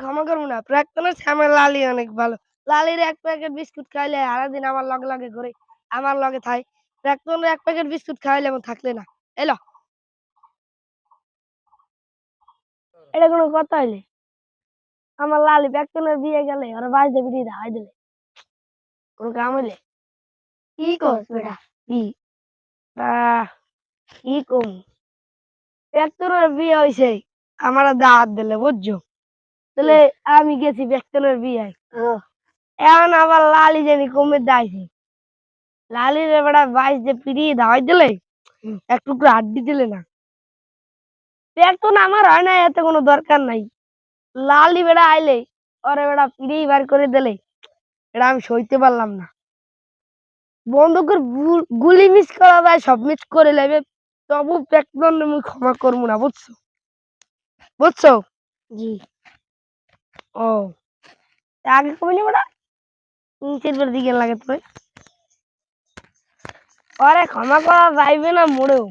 ক্ষমা করব না। প্রাক্তনের চেয়ে আমার লালি অনেক ভালো। লালির ১ প্যাকেট বিস্কুট খাইলে সারাদিন আমার লগে ঘুরে, আমার লগে থায়। প্রাক্তনের ১ প্যাকেট বিস্কুট খাওয়াইলে আমার থাকলে না। এই ল। এটা কোনো কথা হইলে? আমার লালি প্রাক্তনের বিয়ে গেলে ওরে বাড়িতে বিটিয়ে দেখাই দিলে। কোনো কাম হইলে? কি করছ বেটা? কি? আহ কি কমু? প্রাক্তনের বিয়ে হইছে। আমারে দাওয়াত দিলে বুঝছো? তাহলে আমি গেছি প্রাক্তনের বিয়ায়। এখন আবার লালি জানি কমে দাইছে। লালির বেটা বাইশ যে পিটিয়ে দাওয়াই দিলে এক টুকরো হাড্ডি দিলে না। প্রাক্তন আমার হয় না এতে কোনো দরকার নাই। লালি বেটা আইলে ওরে বেটা পিটিয়ে বার করে দিলে এটা আমি সইতে পারলাম না। বন্দুকের গুলি মিস করা যায় সব মিস করে লেবে তবু প্রাক্তন আমি ক্ষমা করবো না বুঝছো? বুঝছো? জি। ও আগে কমিনি বেটা নিচের দিকে লাগে তোরে ওরে ক্ষমা করা যাইবে না মোড়েও